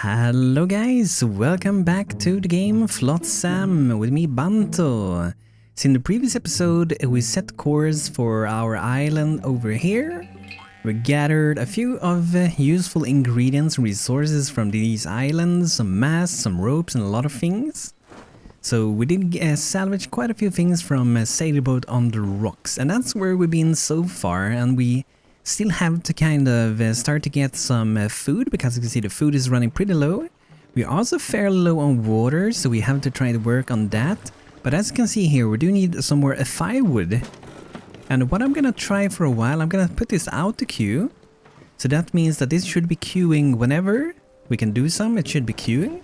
Hello guys, welcome back to the game Flotsam with me Banto. So in the previous episode we set course for our island over here. We gathered a few of useful ingredients and resources from these islands, some masts, some ropes and a lot of things. So we did salvage quite a few things from a sailboat on the rocks, and that's where we've been so far, and we still have to kind of start to get some food, because you can see the food is running pretty low. We're also fairly low on water, so we have to try to work on that. But as you can see here, we do need some more firewood. And what I'm gonna try for a while, I'm gonna put this out to queue. So that means that this should be queuing whenever we can do some, it should be queuing.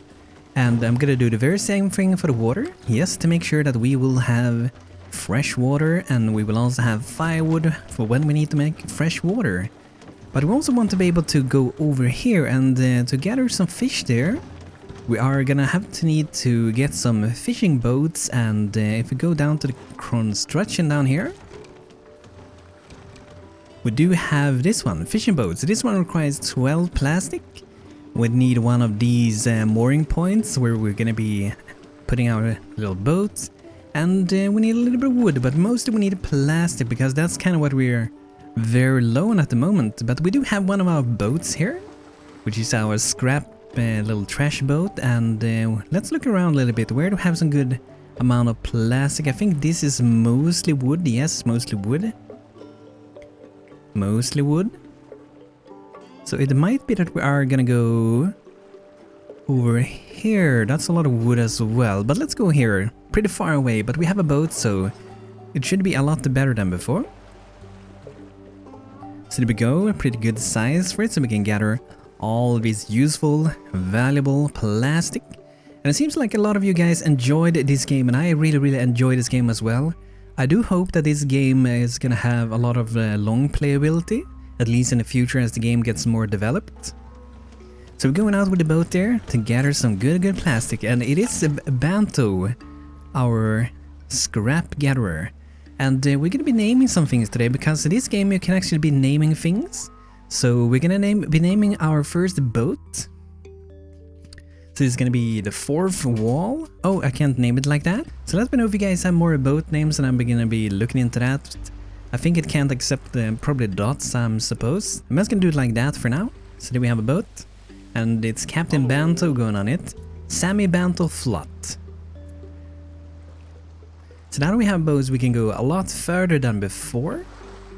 And I'm gonna do the very same thing for the water. Yes, to make sure that we will have fresh water, and we will also have firewood for when we need to make fresh water. But we also want to be able to go over here and to gather some fish there. We are gonna have to need to get some fishing boats, and if we go down to the construction down here, we do have this one, fishing boats. This one requires 12 plastic. We need one of these mooring points where we're gonna be putting our little boats. And we need a little bit of wood, but mostly we need plastic, because that's kind of what we're very low on at the moment. But we do have one of our boats here, which is our scrap little trash boat. And let's look around a little bit. Where do we have some good amount of plastic? I think this is mostly wood. Yes, mostly wood. Mostly wood. So it might be that we are gonna go over here. That's a lot of wood as well, but let's go here. Pretty far away, but we have a boat, so it should be a lot better than before. So there we go, a pretty good size for it, so we can gather all this useful, valuable plastic. And it seems like a lot of you guys enjoyed this game, and I really enjoyed this game as well. I do hope that this game is gonna have a lot of long playability, at least in the future as the game gets more developed. So we're going out with the boat there to gather some good plastic, and it is Banto, our scrap gatherer. And we're gonna be naming some things today, because in this game you can actually be naming things. So we're gonna be naming our first boat. So it's gonna be the fourth wall. Oh, I can't name it like that. So let me know if you guys have more boat names, and I'm gonna be looking into that. I think it can't accept probably dots, I suppose. I'm just gonna do it like that for now. So there we have a boat. And it's Captain Banto going on it. Sammy Banto Flot. So now we have boats, we can go a lot further than before.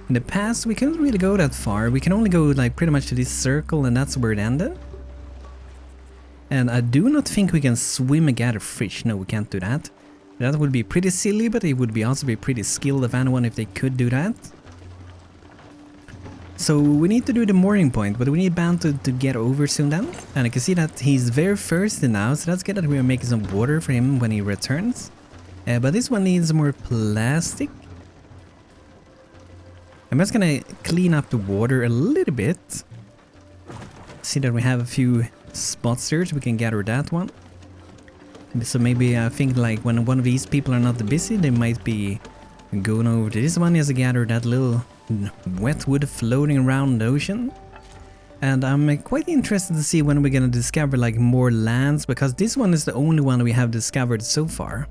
In the past we couldn't really go that far. We can only go like pretty much to this circle, and that's where it ended. And I do not think we can swim and gather fish. No, we can't do that. That would be pretty silly, but it would be also be pretty skilled of anyone if they could do that. So we need to do the mooring point, but we need Banto to get over soon then. And I can see that he's very thirsty now, so that's good that we are making some water for him when he returns. But this one needs more plastic. I'm just gonna clean up the water a little bit. See that we have a few spots there, so we can gather that one. So maybe I think like when one of these people are not busy, they might be going over to this one as to gather that little wet wood floating around the ocean. And I'm quite interested to see when we're gonna discover like more lands, because this one is the only one we have discovered so far.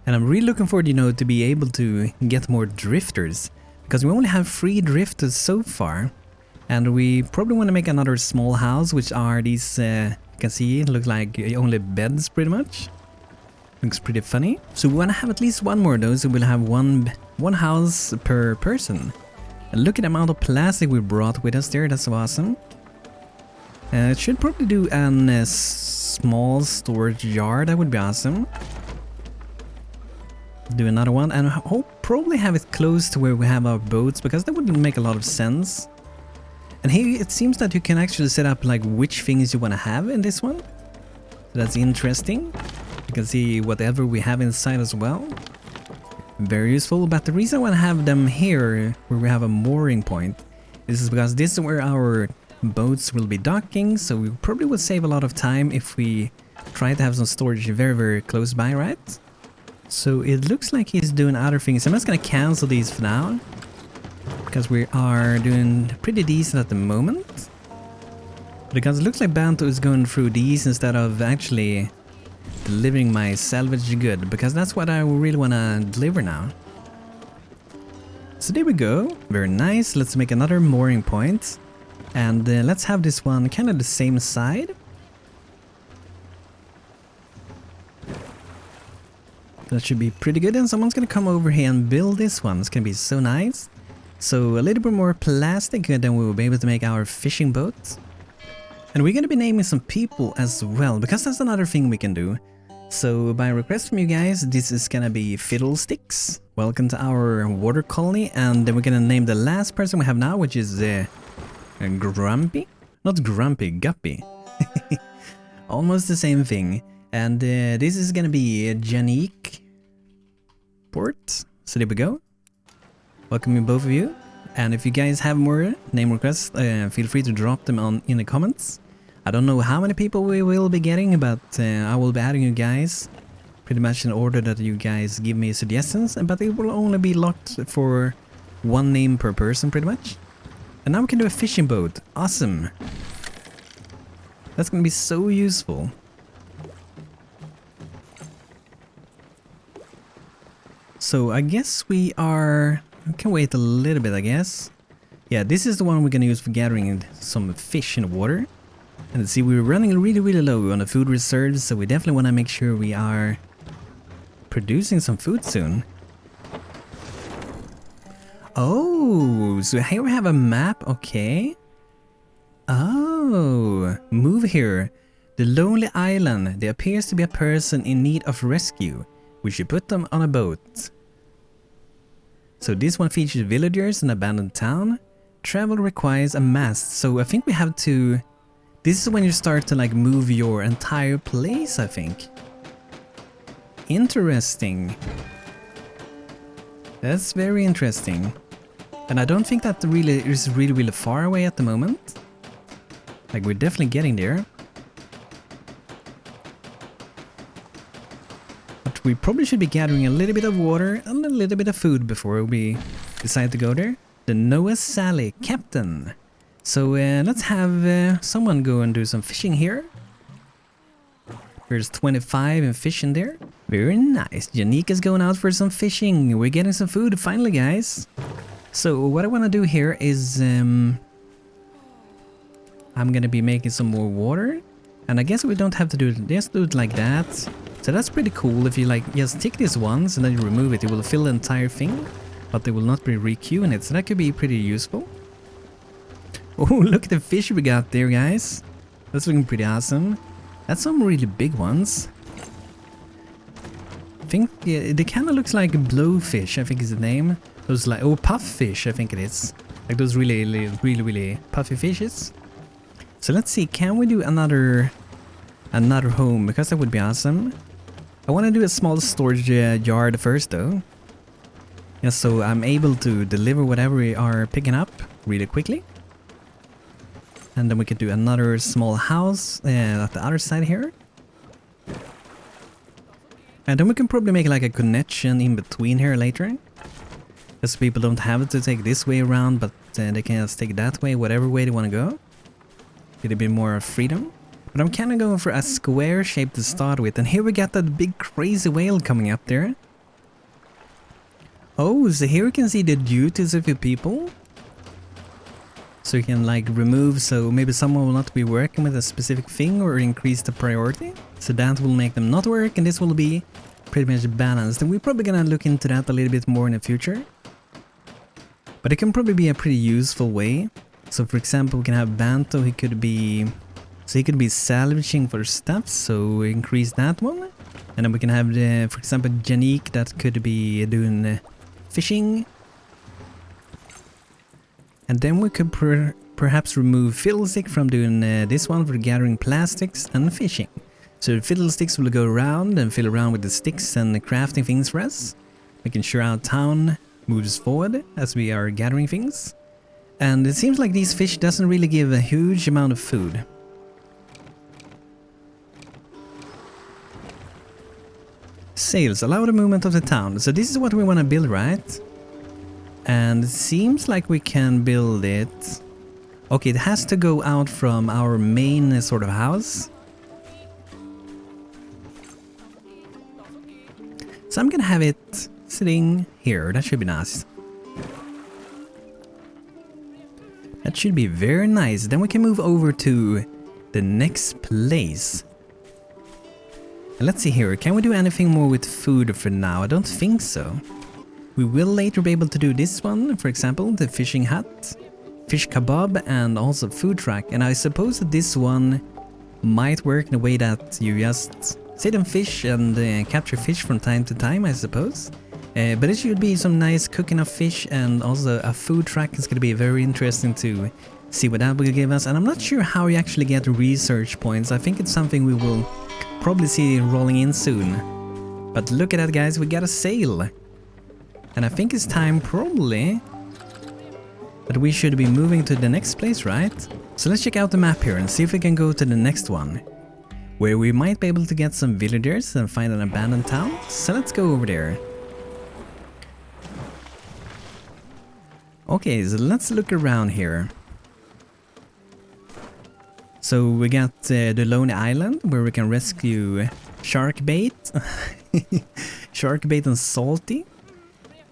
And I'm really looking forward, you know, to be able to get more drifters, because we only have 3 drifters so far. And we probably want to make another small house, which are these, you can see, look like only beds pretty much. Looks pretty funny. So we want to have at least one more of those, so we'll have one house per person. And look at the amount of plastic we brought with us there, that's awesome. It should probably do a small storage yard, that would be awesome. Do another one, and probably have it close to where we have our boats, because that wouldn't make a lot of sense. And here it seems that you can actually set up like which things you want to have in this one. So that's interesting. You can see whatever we have inside as well. Very useful, but the reason I want to have them here, where we have a mooring point, is because this is where our boats will be docking, so we probably would save a lot of time if we try to have some storage very close by, right? So it looks like he's doing other things. I'm just gonna cancel these for now, because we are doing pretty decent at the moment. Because it looks like Banto is going through these instead of actually delivering my salvage good, because that's what I really want to deliver now. So there we go. Very nice. Let's make another mooring point. And let's have this one kind of the same side. That should be pretty good. And someone's going to come over here and build this one. It's going to be so nice. So a little bit more plastic, then we will be able to make our fishing boat. And we're going to be naming some people as well, because that's another thing we can do. So by request from you guys, this is going to be Fiddlesticks. Welcome to our water colony. And then we're going to name the last person we have now, which is Grumpy? Not Grumpy, Guppy. Almost the same thing. And this is going to be Janique Port. So there we go. Welcome both of you. And if you guys have more name requests, feel free to drop them in the comments. I don't know how many people we will be getting, but I will be adding you guys pretty much in order that you guys give me suggestions. But it will only be locked for one name per person pretty much. And now we can do a fishing boat. Awesome. That's going to be so useful. So I guess we can wait a little bit, I guess. Yeah, this is the one we're going to use for gathering some fish in the water. And see, we're running really low on the food reserves, so we definitely want to make sure we are producing some food soon. Oh, so here we have a map, okay. Oh, move here. The lonely island. There appears to be a person in need of rescue. We should put them on a boat. So this one features villagers in an abandoned town. Travel requires a mast, so I think we have to... This is when you start to like move your entire place, I think. Interesting. That's very interesting. And I don't think that really is really far away at the moment. Like, we're definitely getting there. But we probably should be gathering a little bit of water and a little bit of food before we decide to go there. The Noah Sally Captain. So let's have someone go and do some fishing here. There's 25 in fishing there. Very nice. Janique is going out for some fishing. We're getting some food finally, guys. So what I want to do here is I'm going to be making some more water. And I guess we don't have to do it. Just do it like that. So that's pretty cool. If you like just tick this once and then you remove it, it will fill the entire thing. But they will not be re-queuing it. So that could be pretty useful. Oh, look at the fish we got there, guys. That's looking pretty awesome. That's some really big ones. I think it kind of looks like blowfish, I think is the name. Those like, oh, puffish, I think it is. Like those really puffy fishes. So let's see, can we do another home? Because that would be awesome. I want to do a small storage yard first though. Yeah, so I'm able to deliver whatever we are picking up really quickly. And then we could do another small house at the other side here. And then we can probably make like a connection in between here later. Because people don't have to take this way around, but they can just take that way, whatever way they want to go. Get a bit more freedom. But I'm kind of going for a square shape to start with. And here we got that big crazy whale coming up there. Oh, so here we can see the duties of your people. So you can like remove, so maybe someone will not be working with a specific thing or increase the priority. So that will make them not work and this will be pretty much balanced. And we're probably gonna look into that a little bit more in the future. But it can probably be a pretty useful way. So for example, we can have Banto, he could be salvaging for stuff, so increase that one. And then we can have, for example, Janique that could be doing fishing. And then we could perhaps remove Fiddlestick from doing this one for gathering plastics and fishing. So Fiddlesticks will go around and fill around with the sticks and crafting things for us, making sure our town moves forward as we are gathering things. And it seems like these fish doesn't really give a huge amount of food. Sails allow the movement of the town. So this is what we want to build, right? And it seems like we can build it Okay, it has to go out from our main sort of house. So I'm gonna have it sitting here. That should be nice. That should be very nice. Then we can move over to the next place. And let's see here. Can we do anything more with food for now? I don't think so. We will later be able to do this one, for example, the fishing hut, fish kebab, and also food truck. And I suppose that this one might work in a way that you just sit and fish and capture fish from time to time, I suppose. But it should be some nice cooking of fish, and also a food truck is going to be very interesting to see what that will give us. And I'm not sure how you actually get research points. I think it's something we will probably see rolling in soon. But look at that, guys, we got a sail. And I think it's time probably that we should be moving to the next place, right? So let's check out the map here and see if we can go to the next one, where we might be able to get some villagers and find an abandoned town. So let's go over there. Okay, so let's look around here. So we got the Lonely Island, where we can rescue shark bait. Shark bait and salty.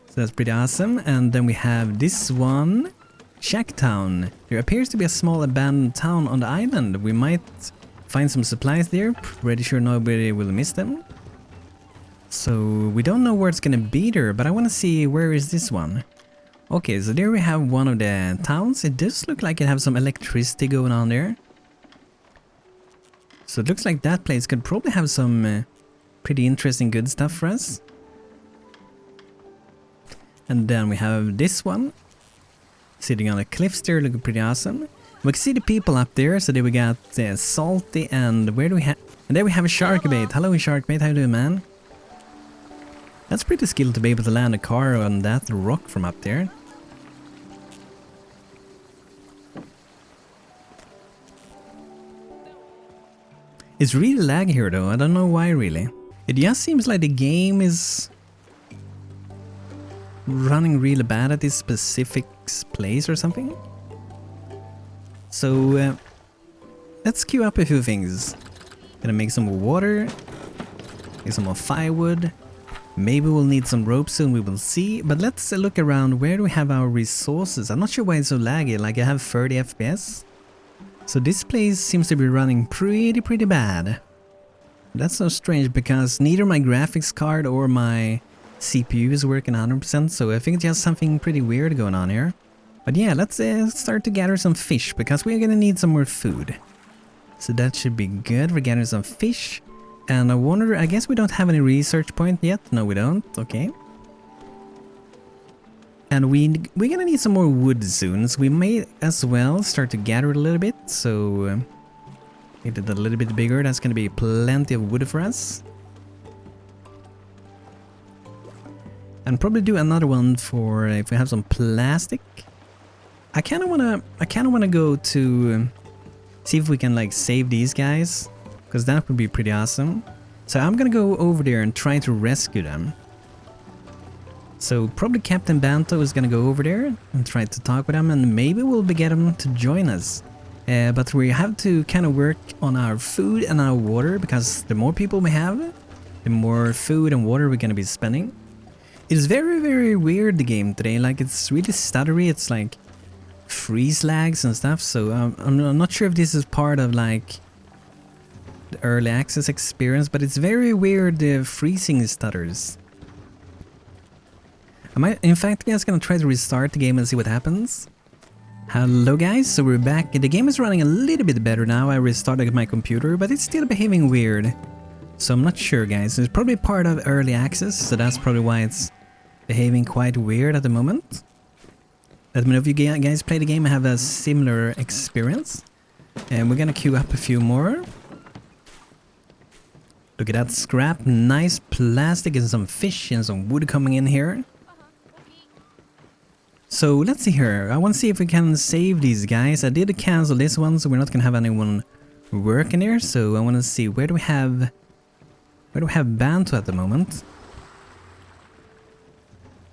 So that's pretty awesome. And then we have this one, Shack Town. There appears to be a small abandoned town on the island. We might find some supplies there. Pretty sure nobody will miss them. So we don't know where it's gonna be there, but I want to see where is this one. Okay, so there we have one of the towns. It does look like it has some electricity going on there. So it looks like that place could probably have some pretty interesting good stuff for us. And then we have this one, sitting on the cliffs there, looking pretty awesome. We can see the people up there, so there we got Salty, and where do we have... And there we have a Sharkbait. Hello Sharkbait, how you doing, man? That's pretty skilled to be able to land a car on that rock from up there. It's really laggy here though, I don't know why really. It just seems like the game is running really bad at this specific place or something. So let's queue up a few things. Gonna make some more water, get some more firewood. Maybe we'll need some rope soon, we will see. But let's look around, where do we have our resources? I'm not sure why it's so laggy, like I have 30 FPS. So this place seems to be running pretty bad. That's so strange because neither my graphics card or my CPU is working 100%, so I think it's just something pretty weird going on here. But yeah, let's start to gather some fish because we're gonna need some more food. So that should be good, we're gathering some fish. And I wonder, I guess we don't have any research point yet. No, we don't, okay. And we're gonna need some more wood soon, so we may as well start to gather a little bit. So get it a little bit bigger, that's gonna be plenty of wood for us. And probably do another one for if we have some plastic. I kinda wanna go to see if we can like save these guys, because that would be pretty awesome. So I'm gonna go over there and try to rescue them. So probably Captain Banto is gonna go over there and try to talk with them, and maybe we'll get them to join us. But we have to kind of work on our food and our water, because the more people we have, the more food and water we're gonna be spending. It's very weird, the game today, like it's really stuttery, it's like freeze lags and stuff, so I'm not sure if this is part of like the early access experience, but it's very weird, the freezing stutters. In fact, just gonna try to restart the game and see what happens. Hello guys, so we're back. The game is running a little bit better now. I restarted my computer, but it's still behaving weird. So I'm not sure, guys. It's probably part of early access, so that's probably why it's behaving quite weird at the moment. Let me know if you guys play the game and have a similar experience. And we're gonna queue up a few more. Look at that scrap, nice plastic and some fish and some wood coming in here. So let's see here, I want to see if we can save these guys. I did cancel this one, so we're not gonna have anyone working here. So I want to see, where do we have Banto at the moment?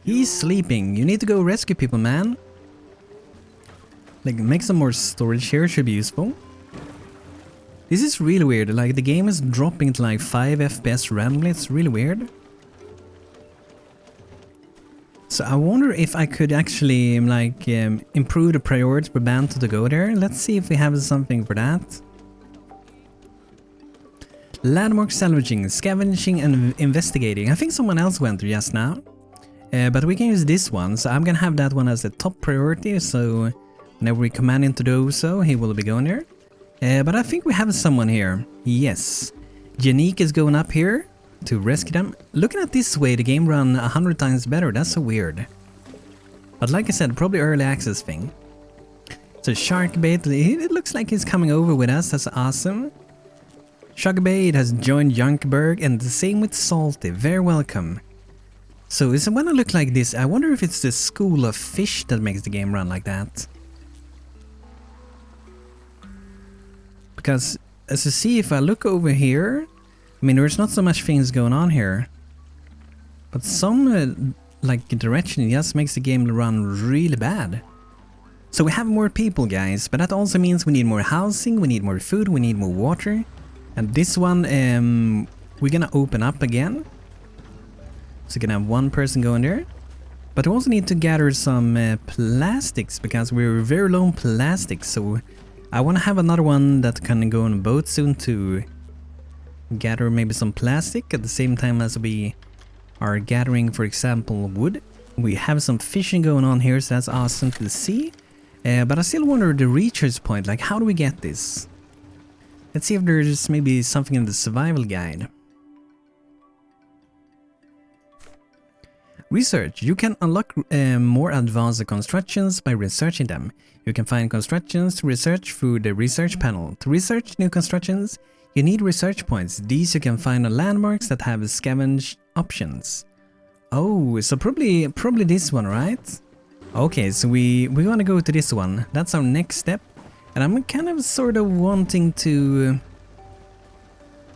He's sleeping. You need to go rescue people, man. Like, make some more storage here should be useful. This is really weird, like the game is dropping to like 5 FPS randomly, it's really weird. So I wonder if I could actually like improve the priority for Banto to go there. Let's see if we have something for that. Landmark salvaging, scavenging and investigating. I think someone else went there just now. But we can use this one, so I'm gonna have that one as a top priority, so whenever we command him to do so, he will be going there. But I think we have someone here. Yes. Janique is going up here to rescue them. Looking at this way, the game run 100 times better. That's so weird. But like I said, probably early access thing. So Sharkbait, it looks like he's coming over with us. That's awesome. Sharkbait has joined Junkberg, and the same with Salty. Very welcome. So when I look like this, I wonder if it's the school of fish that makes the game run like that. Because as you see, if I look over here, I mean, there's not so much things going on here. But some like direction just makes the game run really bad. So we have more people, guys, but that also means we need more housing, we need more food, we need more water. And this one, we're gonna open up again. So we're gonna have one person going there. But we also need to gather some plastics, because we're very low on plastics. So I want to have another one that can go on a boat soon to gather maybe some plastic at the same time as we are gathering, for example, wood. We have some fishing going on here, so that's awesome to see. But I still wonder the recharge point, like how do we get this? Let's see if there's maybe something in the survival guide. Research. You can unlock more advanced constructions by researching them. You can find constructions to research through the research panel. To research new constructions, you need research points. These you can find on landmarks that have scavenge options. Oh, so probably this one, right? Okay, so we want to go to this one. That's our next step. And I'm kind of sort of wanting to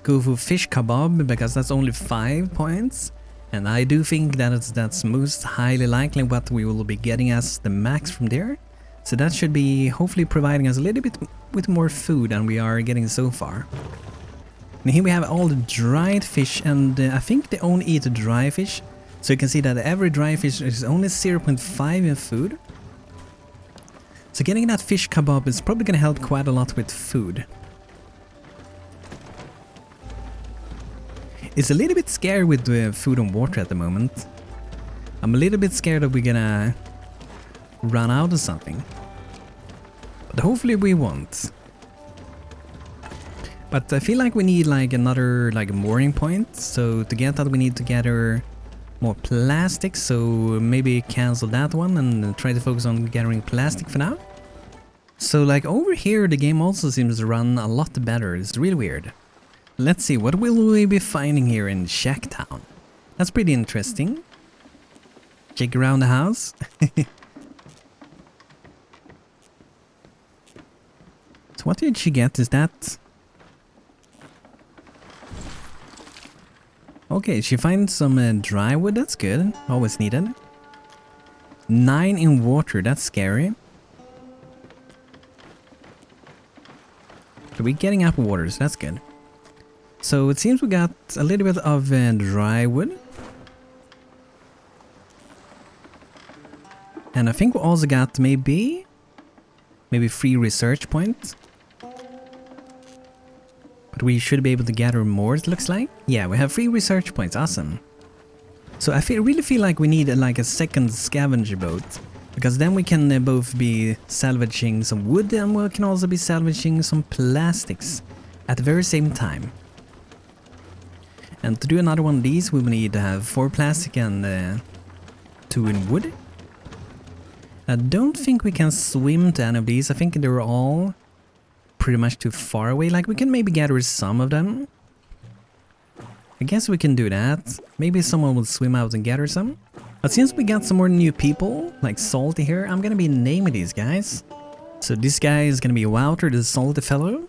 go for fish kebab, because that's only 5 points. And I do think that that's most highly likely what we will be getting as the max from there. So that should be hopefully providing us a little bit with more food than we are getting so far. And here we have all the dried fish, and I think they only eat dry fish. So you can see that every dry fish is only 0.5 in food. So getting that fish kebab is probably going to help quite a lot with food. It's a little bit scary with the food and water at the moment. I'm a little bit scared that we're gonna run out of something. But hopefully we won't. But I feel like we need like another like mooring point. So to get that we need to gather more plastic. So maybe cancel that one and try to focus on gathering plastic for now. So like over here the game also seems to run a lot better. It's really weird. Let's see, what will we be finding here in Shacktown? That's pretty interesting. Check around the house. So what did she get? Is that... Okay, she finds some dry wood. That's good. Always needed. 9 in water. That's scary. So we're getting apple water, so that's good. So it seems we got a little bit of dry wood. And I think we also got maybe 3 research points. But we should be able to gather more, it looks like. Yeah, we have 3 research points, awesome. So I really feel like we need like a second scavenger boat. Because then we can both be salvaging some wood and we can also be salvaging some plastics at the very same time. And to do another one of these, we will need to have 4 plastic and 2 in wood. I don't think we can swim to any of these. I think they're all pretty much too far away. Like, we can maybe gather some of them. I guess we can do that. Maybe someone will swim out and gather some. But since we got some more new people, like Salty here, I'm gonna be naming these guys. So this guy is gonna be Wouter, the Salty fellow.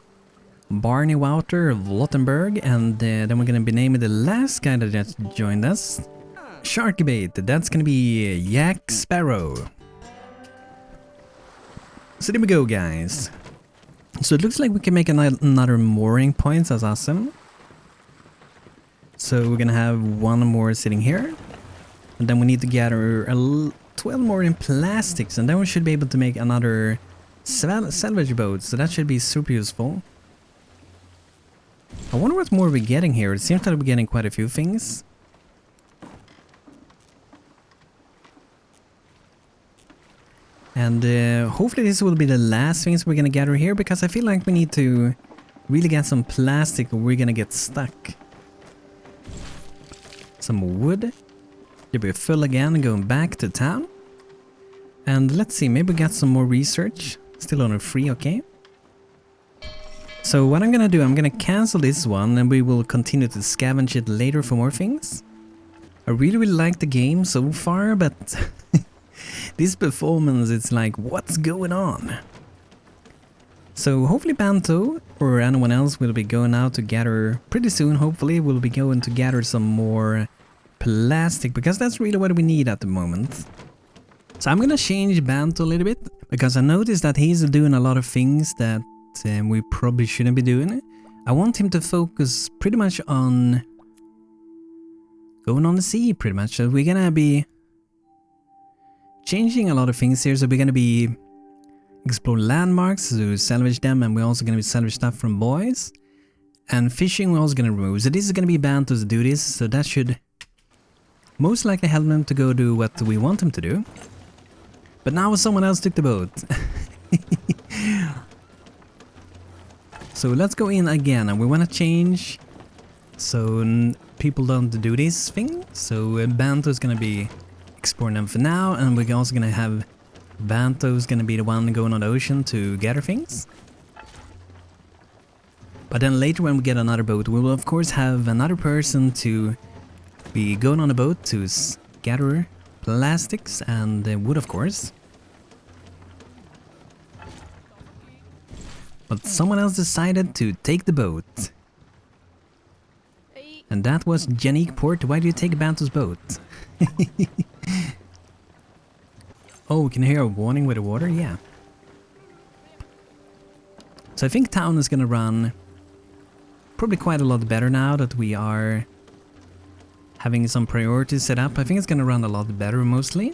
Barney Wouter of Lottenberg, and then we're gonna be naming the last guy that just joined us, Sharkbait. That's gonna be Yak Sparrow. So there we go, guys. So it looks like we can make another mooring point. That's awesome. So we're gonna have one more sitting here. And then we need to gather 12 more in plastics. And then we should be able to make another salvage boat. So that should be super useful. I wonder what more we're getting here. It seems that we're getting quite a few things. And hopefully this will be the last things we're gonna gather here, because I feel like we need to really get some plastic or we're gonna get stuck. Some wood. You'll be full again, going back to town. And let's see, maybe we got some more research. Still on a free, okay. So what I'm gonna do, I'm gonna cancel this one and we will continue to scavenge it later for more things. I really like the game so far, but this performance, it's like, what's going on? So hopefully Banto or anyone else will be going out to gather pretty soon. Hopefully we'll be going to gather some more plastic, because that's really what we need at the moment. So I'm gonna change Banto a little bit, because I noticed that he's doing a lot of things that we probably shouldn't be doing. I want him to focus pretty much on going on the sea, pretty much. So we're gonna be changing a lot of things here. So we're gonna be explore landmarks to salvage them, and we're also gonna be salvage stuff from boys. And fishing we're also gonna remove. So this is gonna be Banto's duties, so that should most likely help him to go do what we want him to do. But now someone else took the boat. So let's go in again, and we want to change so people don't do this thing. So Banto is going to be exploring them for now, and we're also going to have Banto's going to be the one going on the ocean to gather things. But then later when we get another boat, we will of course have another person to be going on a boat to gather plastics and wood, of course. But someone else decided to take the boat. And that was Janique Port. Why do you take Banto's boat? Oh, can you hear a warning with the water? Yeah. So I think town is gonna run probably quite a lot better now that we are having some priorities set up. I think it's gonna run a lot better mostly.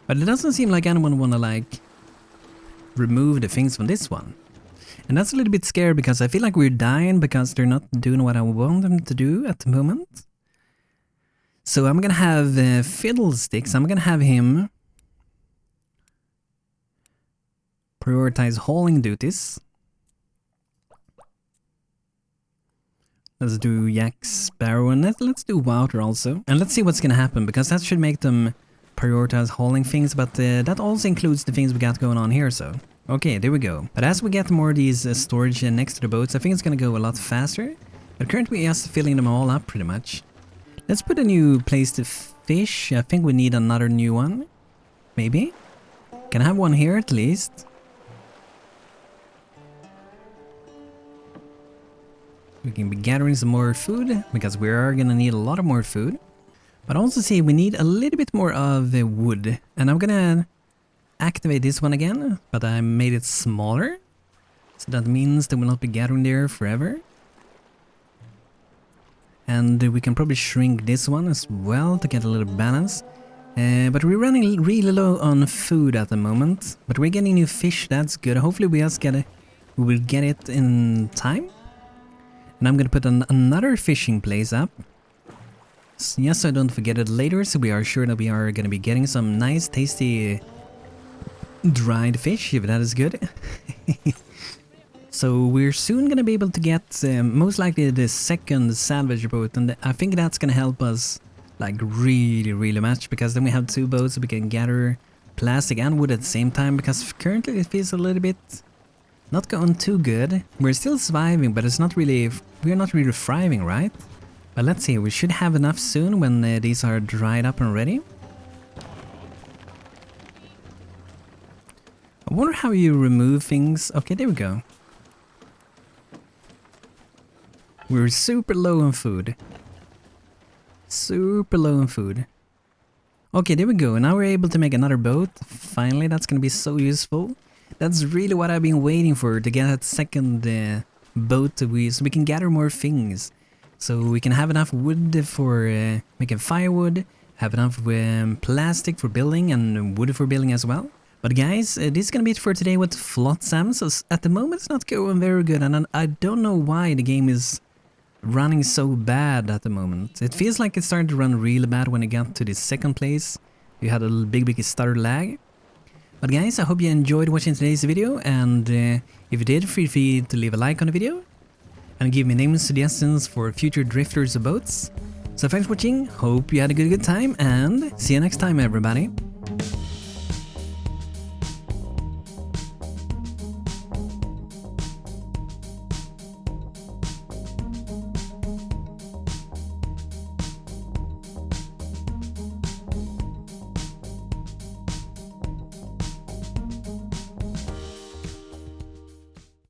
But it doesn't seem like anyone wanna like remove the things from this one. And that's a little bit scary, because I feel like we're dying because they're not doing what I want them to do at the moment. So I'm gonna have Fiddlesticks. I'm gonna have him prioritize hauling duties. Let's do Jack Sparrow, and let's do Wouter also. And let's see what's gonna happen, because that should make them prioritize hauling things, but that also includes the things we got going on here, so. Okay, there we go. But as we get more of these storage next to the boats, I think it's gonna go a lot faster. But currently we're just filling them all up pretty much. Let's put a new place to fish. I think we need another new one. Maybe? Can I have one here at least? We can be gathering some more food, because we are gonna need a lot of more food. But also see, we need a little bit more of the wood. And I'm gonna activate this one again, but I made it smaller. So that means that we'll not be gathering there forever. And we can probably shrink this one as well to get a little balance. But we're running really low on food at the moment. But we're getting new fish, that's good. Hopefully we will get it in time. And I'm gonna put another fishing place up. So yes, I don't forget it later, so we are sure that we are gonna be getting some nice tasty dried fish, if that is good. So we're soon gonna be able to get most likely the second salvage boat, and I think that's gonna help us like really much, because then we have two boats so we can gather plastic and wood at the same time, because currently it feels a little bit not going too good. We're still surviving, but it's not really, we're not really thriving, right? But let's see, we should have enough soon when these are dried up and ready. I wonder how you remove things. Okay, there we go. We're super low on food. Super low on food. Okay, there we go. Now we're able to make another boat. Finally, that's gonna be so useful. That's really what I've been waiting for, to get that second boat so we can gather more things. So we can have enough wood for making firewood, have enough plastic for building and wood for building as well. But guys, this is gonna be it for today with Flotsam. So at the moment it's not going very good, and I don't know why the game is running so bad at the moment. It feels like it started to run really bad when it got to the second place. You had a big stutter lag. But guys, I hope you enjoyed watching today's video, and if you did, feel free to leave a like on the video and give me name suggestions for future drifters or boats. So thanks for watching, hope you had a good time, and see you next time everybody.